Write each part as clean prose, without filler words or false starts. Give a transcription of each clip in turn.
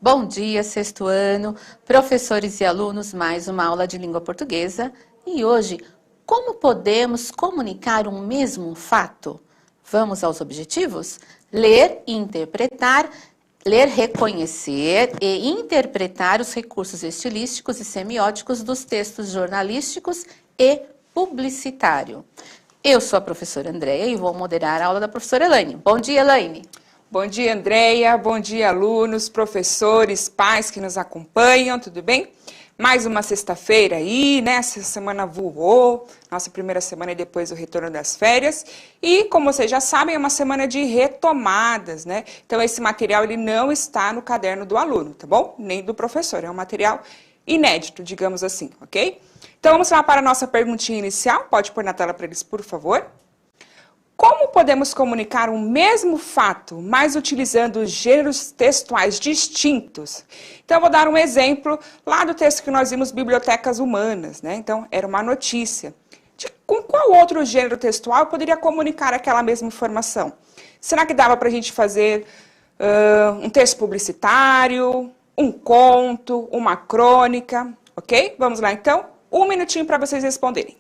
Bom dia, sexto ano, professores e alunos, mais uma aula de língua portuguesa. E hoje, como podemos comunicar um mesmo fato? Vamos aos objetivos? Ler e interpretar, ler, reconhecer e interpretar os recursos estilísticos e semióticos dos textos jornalísticos e publicitário. Eu sou a professora Andréia e vou moderar a aula da professora Elaine. Bom dia, Elaine. Bom dia, Andréia. Bom dia, alunos, professores, pais que nos acompanham, tudo bem? Mais uma sexta-feira aí, né? Essa semana voou, nossa primeira semana depois do retorno das férias. E, como vocês já sabem, é uma semana de retomadas, né? Então, esse material ele não está no caderno do aluno, tá bom? Nem do professor, é um material inédito, digamos assim, ok? Então, vamos lá para a nossa perguntinha inicial. Pode pôr na tela para eles, por favor. Como podemos comunicar um mesmo fato, mas utilizando gêneros textuais distintos? Então, eu vou dar um exemplo lá do texto que nós vimos, Bibliotecas Humanas, né? Então, era uma notícia. Com qual outro gênero textual eu poderia comunicar aquela mesma informação? Será que dava para a gente fazer um texto publicitário, um conto, uma crônica? Ok? Vamos lá, então. Um minutinho para vocês responderem.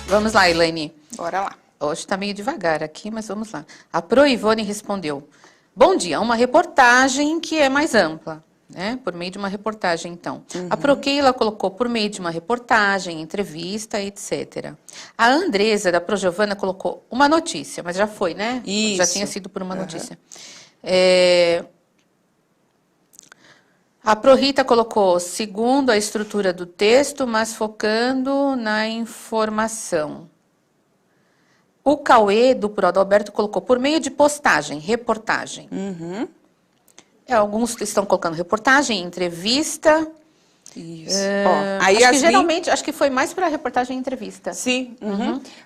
Vamos lá, Elaine. Bora lá. Hoje está meio devagar aqui, mas vamos lá. A Pro Ivone respondeu: bom dia, uma reportagem que é mais ampla, né? Por meio de uma reportagem, então. A Pro Keila colocou por meio de uma reportagem, entrevista, etc. A Andresa, da Pro Giovana, colocou uma notícia, mas já foi, né? Isso. Já tinha sido por uma notícia. A Pro Rita colocou segundo a estrutura do texto, mas focando na informação. O Cauê, do Pro Adalberto, colocou por meio de postagem, reportagem. Alguns estão colocando reportagem, entrevista. Isso. Aí acho que geralmente, acho que foi mais para reportagem e entrevista. Sim.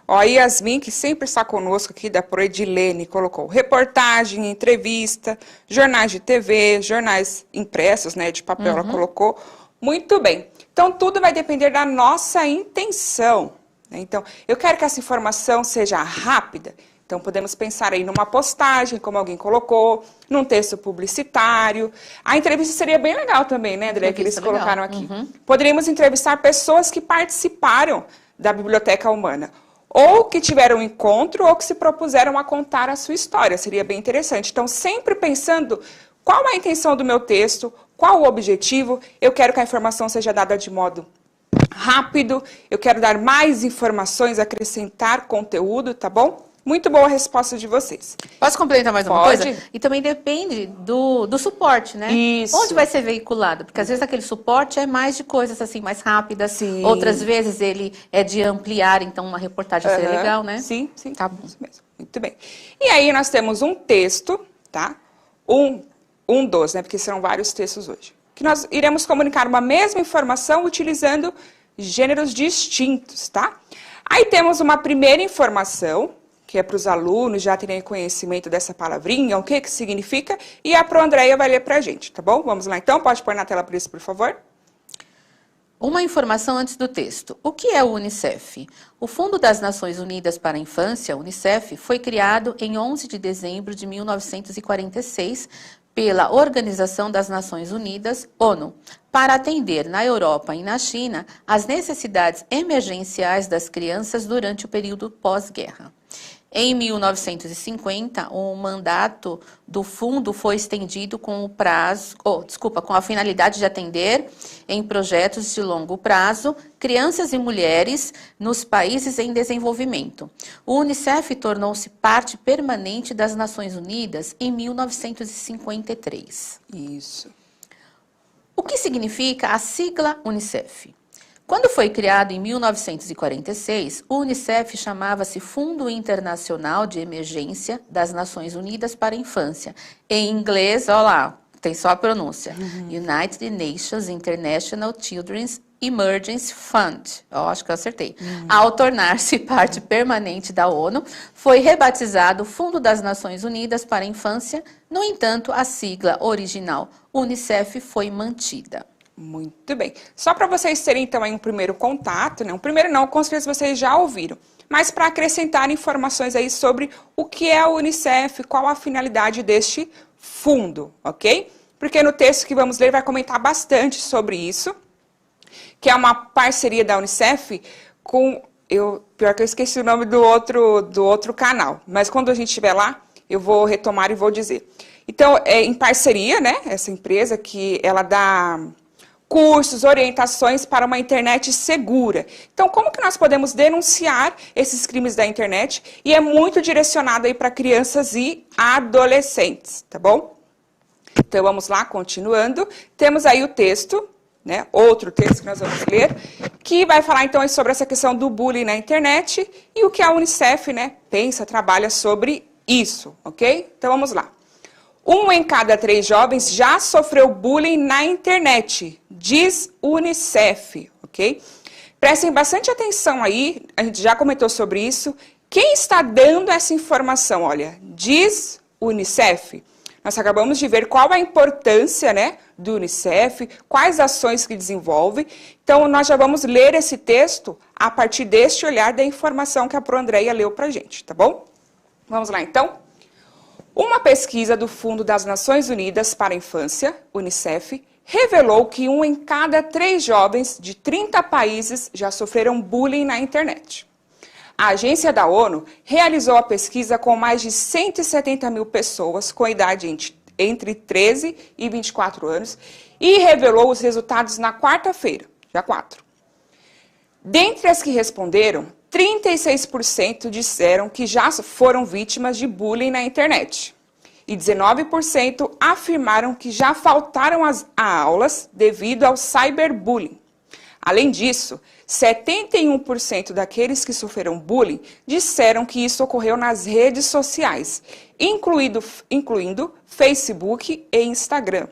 Ó, a Yasmin, que sempre está conosco aqui, da Proedilene, colocou reportagem, entrevista, jornais de TV, jornais impressos, né, de papel, ela colocou. Muito bem. Então, tudo vai depender da nossa intenção, né? Então, eu quero que essa informação seja rápida. Então, podemos pensar aí numa postagem, como alguém colocou, num texto publicitário. A entrevista seria bem legal também, né, André, que eles colocaram aqui. Poderíamos entrevistar pessoas que participaram da Biblioteca Humana, ou que tiveram um encontro, ou que se propuseram a contar a sua história. Seria bem interessante. Então, sempre pensando qual é a intenção do meu texto, qual o objetivo. Eu quero que a informação seja dada de modo rápido, eu quero dar mais informações, acrescentar conteúdo, tá bom? Muito boa a resposta de vocês. Posso complementar mais uma Pode. coisa? E também depende do suporte, né? Isso. Onde vai ser veiculado? Porque às vezes aquele suporte é mais de coisas assim, mais rápidas. Sim. Outras vezes ele é de ampliar, então uma reportagem seria legal, né? Sim, sim. Tá bom. Isso mesmo. Muito bem. E aí nós temos um texto, tá? Um dos, né? Porque serão vários textos hoje. que nós iremos comunicar uma mesma informação utilizando gêneros distintos, tá? Aí temos uma primeira informação, que é para os alunos já terem conhecimento dessa palavrinha, o que significa, e a Pro Andréia vai ler para a gente, tá bom? Vamos lá então, pode pôr na tela por isso, por favor. Uma informação antes do texto. O que é o UNICEF? O Fundo das Nações Unidas para a Infância, UNICEF, foi criado em 11 de dezembro de 1946 pela Organização das Nações Unidas, ONU, para atender na Europa e na China as necessidades emergenciais das crianças durante o período pós-guerra. Em 1950, o mandato do fundo foi estendido com com a finalidade de atender em projetos de longo prazo crianças e mulheres nos países em desenvolvimento. O UNICEF tornou-se parte permanente das Nações Unidas em 1953. Isso. O que significa a sigla UNICEF? Quando foi criado em 1946, o UNICEF chamava-se Fundo Internacional de Emergência das Nações Unidas para a Infância. Em inglês, olha lá, tem só a pronúncia. United Nations International Children's Emergency Fund. Acho que eu acertei. Ao tornar-se parte permanente da ONU, foi rebatizado Fundo das Nações Unidas para a Infância. No entanto, a sigla original UNICEF foi mantida. Muito bem. Só para vocês terem, então, aí um primeiro contato, né? Um primeiro não, com certeza vocês já ouviram. Mas para acrescentar informações aí sobre o que é o UNICEF, qual a finalidade deste fundo, ok? Porque no texto que vamos ler vai comentar bastante sobre isso, que é uma parceria da UNICEF com... Pior que eu esqueci o nome do outro canal, mas quando a gente estiver lá, eu vou retomar e vou dizer. Então, é em parceria, né? Essa empresa que ela dá... cursos, orientações para uma internet segura. Então, como que nós podemos denunciar esses crimes da internet? E é muito direcionado aí para crianças e adolescentes, tá bom? Então, vamos lá, continuando. Temos aí o texto, né? Outro texto que nós vamos ler, que vai falar então sobre essa questão do bullying na internet e o que a UNICEF, né, pensa, trabalha sobre isso, ok? Então, vamos lá. 1 em cada 3 jovens já sofreu bullying na internet, diz UNICEF, ok? Prestem bastante atenção aí, a gente já comentou sobre isso. Quem está dando essa informação? Olha, diz UNICEF. Nós acabamos de ver qual a importância, né, do UNICEF, quais ações que desenvolve. Então, nós já vamos ler esse texto a partir deste olhar da informação que a Pro Andréia leu para a gente, tá bom? Vamos lá, então. Uma pesquisa do Fundo das Nações Unidas para a Infância, UNICEF, revelou que 1 em cada 3 jovens de 30 países já sofreram bullying na internet. A agência da ONU realizou a pesquisa com mais de 170 mil pessoas com idade entre 13 e 24 anos e revelou os resultados na quarta-feira, dia 4. Dentre as que responderam, 36% disseram que já foram vítimas de bullying na internet. E 19% afirmaram que já faltaram a aulas devido ao cyberbullying. Além disso, 71% daqueles que sofreram bullying disseram que isso ocorreu nas redes sociais, incluindo Facebook e Instagram.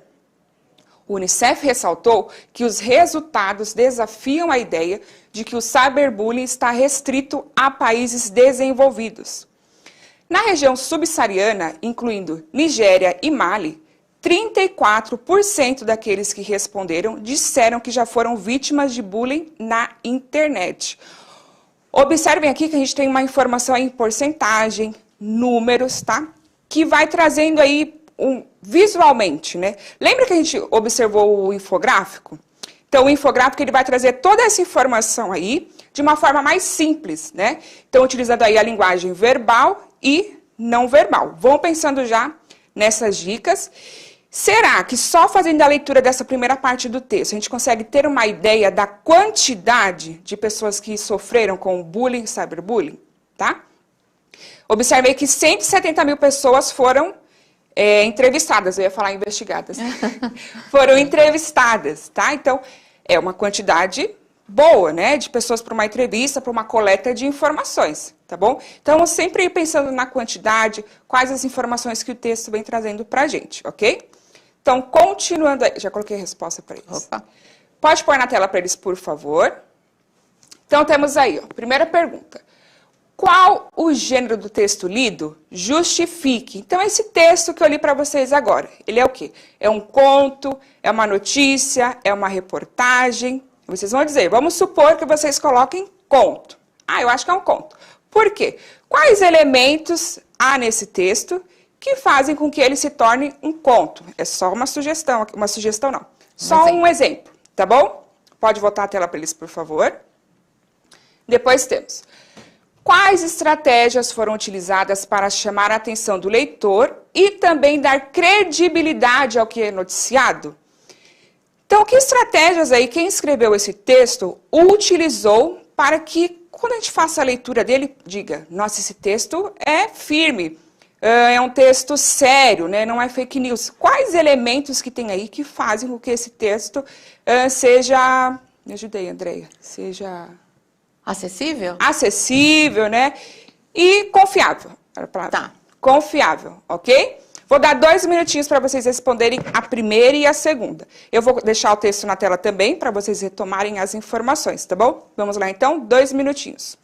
O UNICEF ressaltou que os resultados desafiam a ideia de que o cyberbullying está restrito a países desenvolvidos. Na região subsaariana, incluindo Nigéria e Mali, 34% daqueles que responderam disseram que já foram vítimas de bullying na internet. Observem aqui que a gente tem uma informação aí em porcentagem, números, tá? Que vai trazendo aí visualmente, né? Lembra que a gente observou o infográfico? Então, o infográfico ele vai trazer toda essa informação aí de uma forma mais simples, né? Então, utilizando aí a linguagem verbal e não verbal. Vão pensando já nessas dicas. Será que só fazendo a leitura dessa primeira parte do texto a gente consegue ter uma ideia da quantidade de pessoas que sofreram com bullying e cyberbullying? Tá? Observei que 170 mil pessoas foram entrevistadas, eu ia falar investigadas, foram entrevistadas, tá? Então, é uma quantidade boa, né, de pessoas para uma entrevista, para uma coleta de informações, tá bom? Então, sempre ir pensando na quantidade, quais as informações que o texto vem trazendo para a gente, ok? Então, continuando aí. Já coloquei a resposta para eles. Opa. Pode pôr na tela para eles, por favor. Então, temos aí, ó, primeira pergunta. Qual o gênero do texto lido? Justifique. Então, esse texto que eu li para vocês agora, ele é o quê? É um conto, é uma notícia, é uma reportagem? Vocês vão dizer, vamos supor que vocês coloquem conto. Ah, eu acho que é um conto. Por quê? Quais elementos há nesse texto que fazem com que ele se torne um conto? É só uma sugestão não. Só um exemplo, tá bom? Pode voltar a tela para eles, por favor. Depois temos... Quais estratégias foram utilizadas para chamar a atenção do leitor e também dar credibilidade ao que é noticiado? Então, que estratégias aí quem escreveu esse texto utilizou para que, quando a gente faça a leitura dele, diga, nossa, esse texto é firme, é um texto sério, né? Não é fake news. Quais elementos que tem aí que fazem com que esse texto seja... Me ajudei, Andreia. Seja... Acessível? Acessível, né? E confiável. Tá. Confiável, ok? Vou dar 2 minutinhos para vocês responderem a primeira e a segunda. Eu vou deixar o texto na tela também para vocês retomarem as informações, tá bom? Vamos lá então, 2 minutinhos.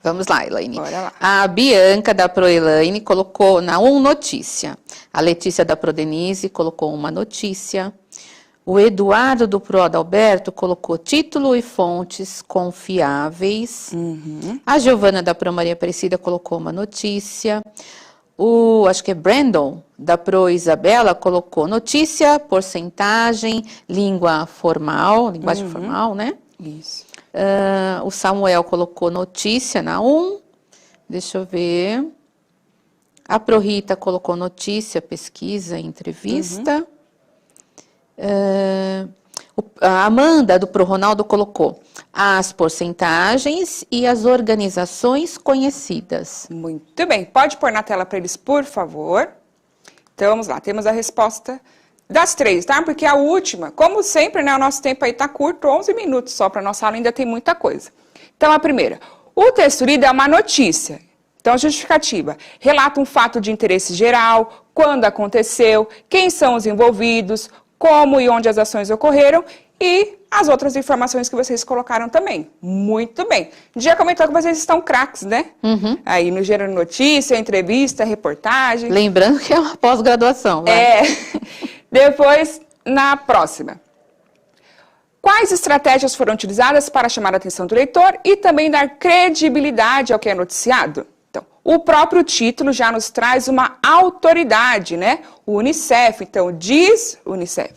Vamos lá, Elaine. Bora lá. A Bianca da ProElaine colocou na 1 notícia. A Letícia da ProDenise colocou uma notícia. O Eduardo do ProAdalberto colocou título e fontes confiáveis. A Giovana da ProMaria Aparecida colocou uma notícia. Acho que é Brandon da ProIsabela colocou notícia, porcentagem, linguagem formal, né? Isso. O Samuel colocou notícia na 1. Deixa eu ver. A ProRita colocou notícia, pesquisa, entrevista. A Amanda do ProRonaldo colocou as porcentagens e as organizações conhecidas. Muito bem. Pode pôr na tela para eles, por favor. Então, vamos lá. Temos a resposta das 3, tá? Porque a última, como sempre, né, o nosso tempo aí tá curto, 11 minutos só para nossa aula, ainda tem muita coisa. Então, a primeira. O texto lido é uma notícia. Então, a justificativa. Relata um fato de interesse geral, quando aconteceu, quem são os envolvidos, como e onde as ações ocorreram e as outras informações que vocês colocaram também. Muito bem. Já comentou que vocês estão craques, né? Aí no gênero notícia, entrevista, reportagem. Lembrando que é uma pós-graduação, né? Depois, na próxima. Quais estratégias foram utilizadas para chamar a atenção do leitor e também dar credibilidade ao que é noticiado? Então, o próprio título já nos traz uma autoridade, né? O Unicef, então, diz Unicef,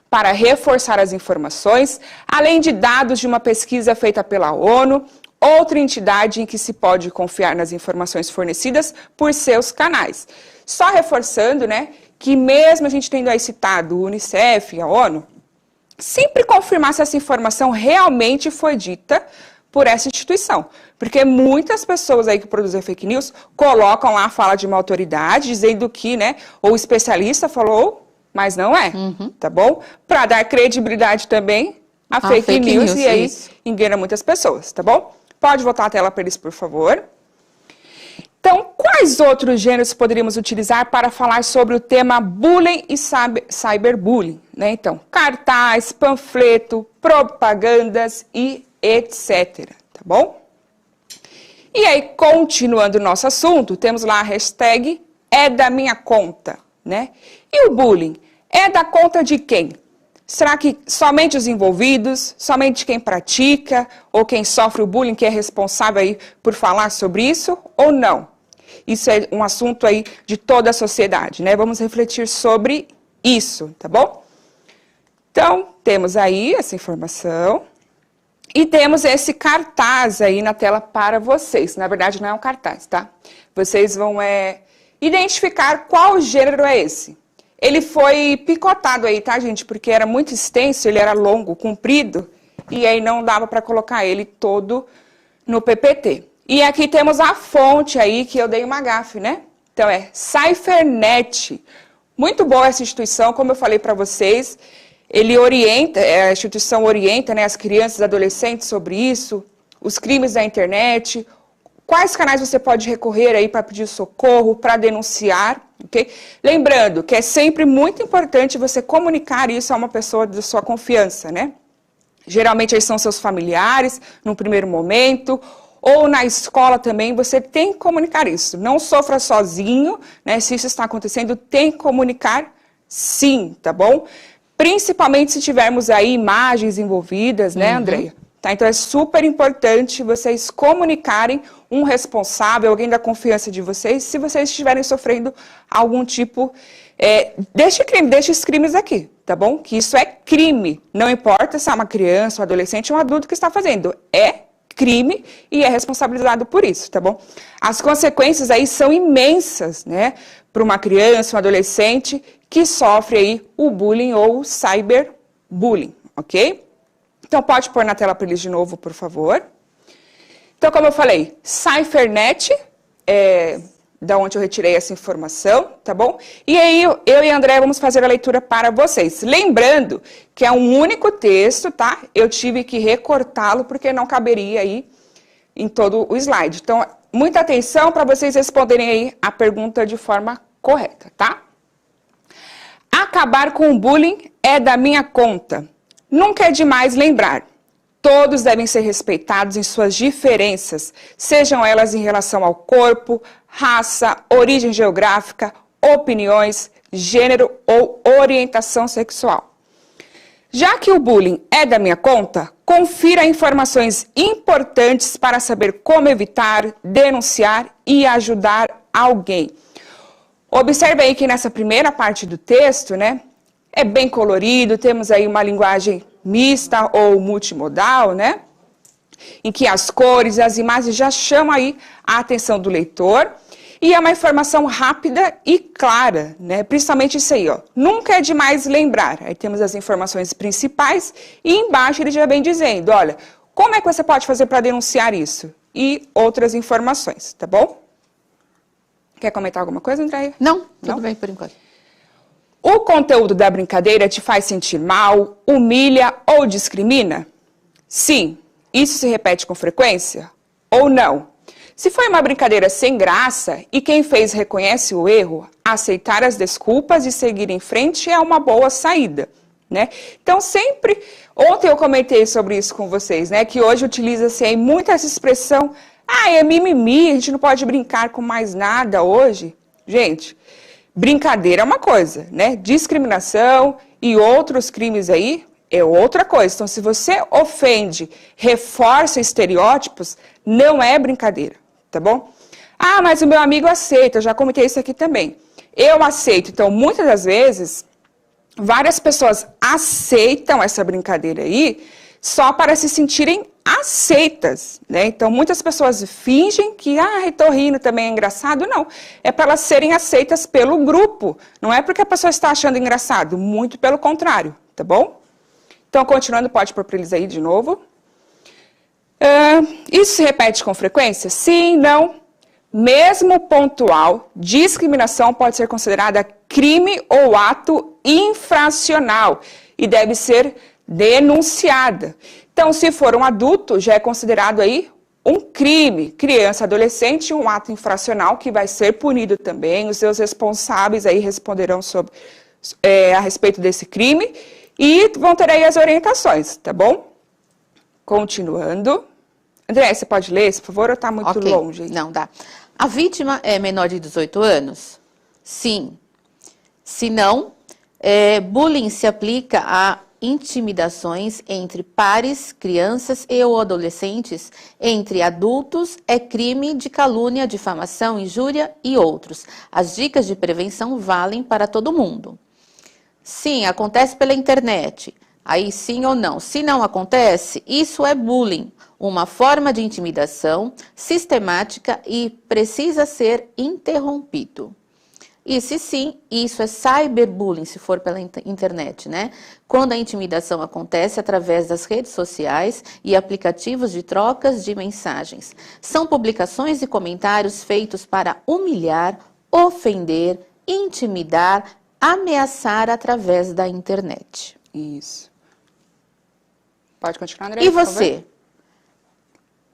para reforçar as informações, além de dados de uma pesquisa feita pela ONU, outra entidade em que se pode confiar nas informações fornecidas por seus canais. Só reforçando, né, que mesmo a gente tendo aí citado o Unicef e a ONU, sempre confirmar se essa informação realmente foi dita por essa instituição. Porque muitas pessoas aí que produzem fake news colocam lá a fala de uma autoridade, dizendo que, né, o especialista falou, mas não é, tá bom? Para dar credibilidade também a fake news e aí engana muitas pessoas, tá bom? Pode voltar a tela para eles, por favor. Então, quais outros gêneros poderíamos utilizar para falar sobre o tema bullying e cyberbullying? Né? Então, cartaz, panfleto, propagandas e etc. Tá bom? E aí, continuando o nosso assunto, temos lá a hashtag é da minha conta. Né? E o bullying? É da conta de quem? Será que somente os envolvidos, somente quem pratica ou quem sofre o bullying que é responsável aí por falar sobre isso ou não? Isso é um assunto aí de toda a sociedade, né? Vamos refletir sobre isso, tá bom? Então, temos aí essa informação e temos esse cartaz aí na tela para vocês. Na verdade, não é um cartaz, tá? Vocês vão identificar qual gênero é esse. Ele foi picotado aí, tá, gente? Porque era muito extenso, ele era longo, comprido, e aí não dava para colocar ele todo no PPT. E aqui temos a fonte aí, que eu dei uma gafe, né? Então, é Cyfernet. Muito boa essa instituição, como eu falei para vocês. Ele orienta, a instituição orienta, né, as crianças e adolescentes sobre isso, os crimes da internet, quais canais você pode recorrer aí para pedir socorro, para denunciar, ok? Lembrando que é sempre muito importante você comunicar isso a uma pessoa de sua confiança, né? Geralmente aí são seus familiares, no primeiro momento, ou na escola também, você tem que comunicar isso. Não sofra sozinho, né? Se isso está acontecendo, tem que comunicar sim, tá bom? Principalmente se tivermos aí imagens envolvidas, né, Andreia? Tá? Então é super importante vocês comunicarem um responsável, alguém da confiança de vocês, se vocês estiverem sofrendo algum tipo destes crimes aqui, tá bom? Que isso é crime, não importa se é uma criança, um adolescente ou um adulto que está fazendo, é crime e é responsabilizado por isso, tá bom? As consequências aí são imensas, né, para uma criança, um adolescente que sofre aí o bullying ou o cyberbullying, ok? Então, pode pôr na tela para eles de novo, por favor. Então, como eu falei, Cyfernet, da onde eu retirei essa informação, tá bom? E aí, eu e a André vamos fazer a leitura para vocês. Lembrando que é um único texto, tá? Eu tive que recortá-lo porque não caberia aí em todo o slide. Então, muita atenção para vocês responderem aí a pergunta de forma correta, tá? Acabar com o bullying é da minha conta. Nunca é demais lembrar. Todos devem ser respeitados em suas diferenças, sejam elas em relação ao corpo, raça, origem geográfica, opiniões, gênero ou orientação sexual. Já que o bullying é da minha conta, confira informações importantes para saber como evitar, denunciar e ajudar alguém. Observe aí que nessa primeira parte do texto, né, é bem colorido, temos aí uma linguagem mista ou multimodal, né, em que as cores e as imagens já chamam aí a atenção do leitor. E é uma informação rápida e clara, né? Principalmente isso aí, ó. Nunca é demais lembrar. Aí temos as informações principais e embaixo ele já vem dizendo, olha, como é que você pode fazer para denunciar isso? E outras informações, tá bom? Quer comentar alguma coisa, Andréia? Não, tudo bem por enquanto. O conteúdo da brincadeira te faz sentir mal, humilha ou discrimina? Sim. Isso se repete com frequência? Ou não? Se foi uma brincadeira sem graça e quem fez reconhece o erro, aceitar as desculpas e seguir em frente é uma boa saída, né? Então, sempre... Ontem eu comentei sobre isso com vocês, né? Que hoje utiliza-se aí muito essa expressão, é mimimi, a gente não pode brincar com mais nada hoje. Gente, brincadeira é uma coisa, né? Discriminação e outros crimes aí é outra coisa. Então, se você ofende, reforça estereótipos, não é brincadeira, tá bom? Ah, mas o meu amigo aceita, eu já comentei isso aqui também. Eu aceito. Então, muitas das vezes, várias pessoas aceitam essa brincadeira aí só para se sentirem aceitas, né? Então, muitas pessoas fingem que, tô rindo, também é engraçado. Não, é para elas serem aceitas pelo grupo. Não é porque a pessoa está achando engraçado, muito pelo contrário, tá bom? Então, continuando, pode pôr para eles aí de novo. Isso se repete com frequência? Sim, não. Mesmo pontual, discriminação pode ser considerada crime ou ato infracional e deve ser denunciada. Então, se for um adulto, já é considerado aí um crime. Criança, adolescente, um ato infracional que vai ser punido também. Os seus responsáveis aí responderão sobre, a respeito desse crime e vão ter aí as orientações, tá bom? Continuando. André, você pode ler, por favor, ou está muito longe aí? Não, dá. A vítima é menor de 18 anos? Sim. Se não, bullying se aplica a intimidações entre pares, crianças e ou adolescentes, entre adultos, é crime de calúnia, difamação, injúria e outros. As dicas de prevenção valem para todo mundo. Sim, acontece pela internet. Aí sim ou não. Se não acontece, isso é bullying, uma forma de intimidação sistemática e precisa ser interrompido. E se sim, isso é cyberbullying, se for pela internet, né? Quando a intimidação acontece através das redes sociais e aplicativos de trocas de mensagens. São publicações e comentários feitos para humilhar, ofender, intimidar, ameaçar através da internet. Isso. Pode continuar, André? E você?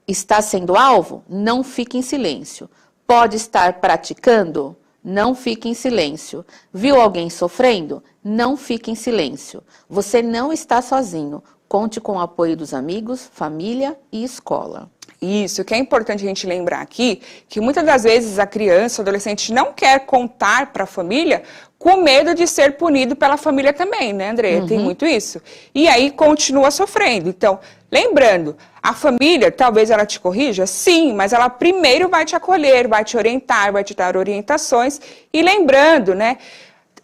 Está sendo alvo? Não fique em silêncio. Pode estar praticando? Não fique em silêncio. Viu alguém sofrendo? Não fique em silêncio. Você não está sozinho. Conte com o apoio dos amigos, família e escola. Isso, o que é importante a gente lembrar aqui, que muitas das vezes a criança, o adolescente não quer contar para a família com medo de ser punido pela família também, né, André? Tem muito isso. E aí continua sofrendo. Então, lembrando, a família, talvez ela te corrija? Sim, mas ela primeiro vai te acolher, vai te orientar, vai te dar orientações. E lembrando, né,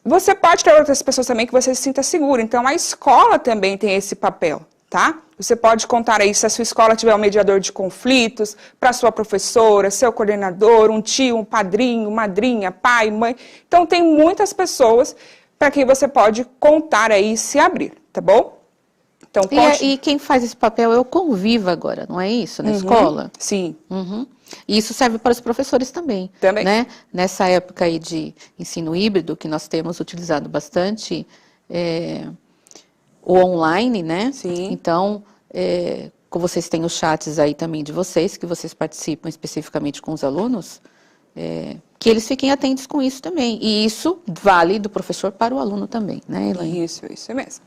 você pode ter outras pessoas também que você se sinta seguro. Então, a escola também tem esse papel, tá? Você pode contar aí, se a sua escola tiver um mediador de conflitos, para sua professora, seu coordenador, um tio, um padrinho, madrinha, pai, mãe. Então, tem muitas pessoas para quem você pode contar aí e se abrir, tá bom? Então, e quem faz esse papel é o Conviva agora, não é isso? Na escola? Sim. E isso serve para os professores também. Também. Né? Nessa época aí de ensino híbrido, que nós temos utilizado bastante o online, né? Sim. Então, como vocês têm os chats aí também de vocês, que vocês participam especificamente com os alunos, que eles fiquem atentos com isso também. E isso vale do professor para o aluno também, né, Elaine? Isso mesmo.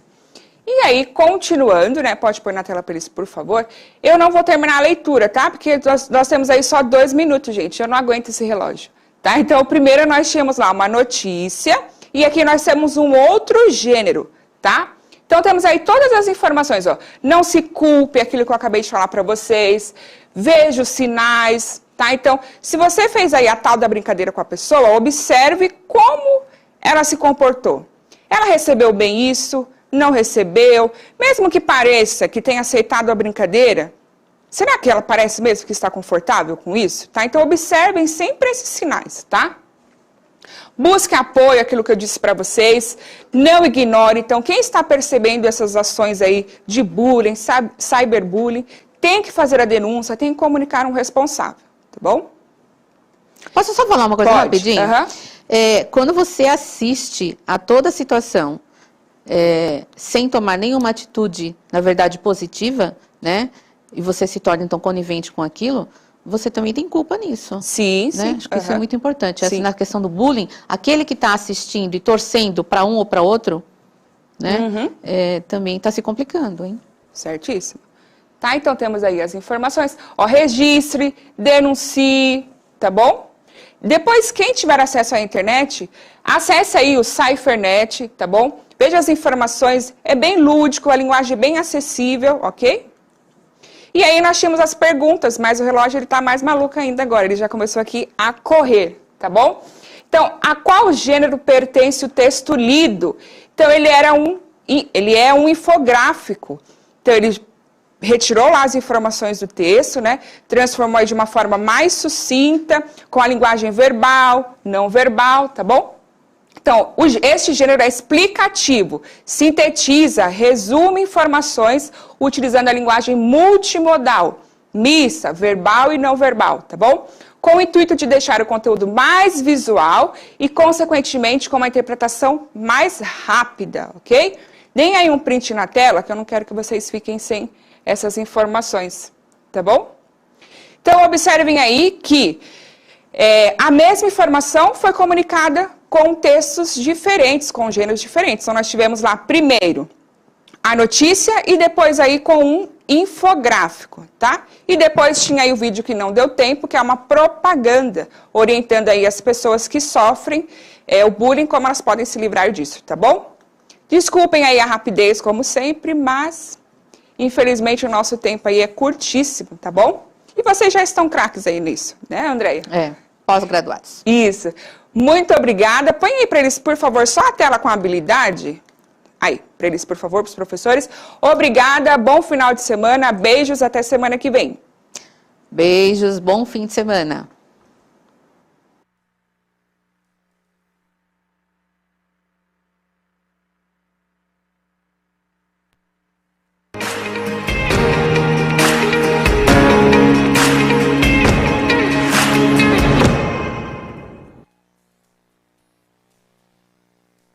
E aí, continuando, né, pode pôr na tela para eles, por favor. Eu não vou terminar a leitura, tá? Porque nós temos aí só 2 minutos, gente. Eu não aguento esse relógio, tá? Então, primeiro nós tínhamos lá uma notícia e aqui nós temos um outro gênero, tá? Então, temos aí todas as informações, ó. Não se culpe, aquilo que eu acabei de falar para vocês. Veja os sinais, tá? Então, se você fez aí a tal da brincadeira com a pessoa, observe como ela se comportou. Ela recebeu bem isso? Não recebeu? Mesmo que pareça que tenha aceitado a brincadeira, será que ela parece mesmo que está confortável com isso? Tá? Então, observem sempre esses sinais, tá? Busque apoio, aquilo que eu disse para vocês. Não ignore. Então, quem está percebendo essas ações aí de bullying, cyberbullying, tem que fazer a denúncia, tem que comunicar um responsável, tá bom? Posso só falar uma coisa rapidinho? Uhum. Quando você assiste a toda a situação, sem tomar nenhuma atitude, na verdade, positiva, né? E você se torna, então, conivente com aquilo, você também tem culpa nisso. Sim, né? sim. Acho que isso é muito importante. Assim, na questão do bullying, aquele que está assistindo e torcendo para um ou para outro, né? Também está se complicando, hein? Certíssimo. Tá, então temos aí as informações. Ó, registre, denuncie, tá bom? Depois, quem tiver acesso à internet, acesse aí o Cyfernet, tá bom? Veja as informações, é bem lúdico, a linguagem é bem acessível, ok? E aí nós tínhamos as perguntas, mas o relógio ele tá mais maluco ainda agora, ele já começou aqui a correr, tá bom? Então, a qual gênero pertence o texto lido? Então, ele é um infográfico. Então, ele retirou lá as informações do texto, né? Transformou de uma forma mais sucinta, com a linguagem verbal, não verbal, tá bom? Então, este gênero é explicativo, sintetiza, resume informações utilizando a linguagem multimodal, mista, verbal e não verbal, tá bom? Com o intuito de deixar o conteúdo mais visual e, consequentemente, com uma interpretação mais rápida, ok? Deem aí um print na tela, que eu não quero que vocês fiquem sem essas informações, tá bom? Então, observem aí que a mesma informação foi comunicada com textos diferentes, com gêneros diferentes. Então, nós tivemos lá, primeiro, a notícia e depois aí com um infográfico, tá? E depois tinha aí o vídeo que não deu tempo, que é uma propaganda, orientando aí as pessoas que sofrem o bullying, como elas podem se livrar disso, tá bom? Desculpem aí a rapidez, como sempre, mas, infelizmente, o nosso tempo aí é curtíssimo, tá bom? E vocês já estão craques aí nisso, né, Andréia? Pós-graduados. Isso. Muito obrigada. Põe aí para eles, por favor, só a tela com habilidade. Aí, para eles, por favor, para os professores. Obrigada, bom final de semana, beijos, até semana que vem. Beijos, bom fim de semana.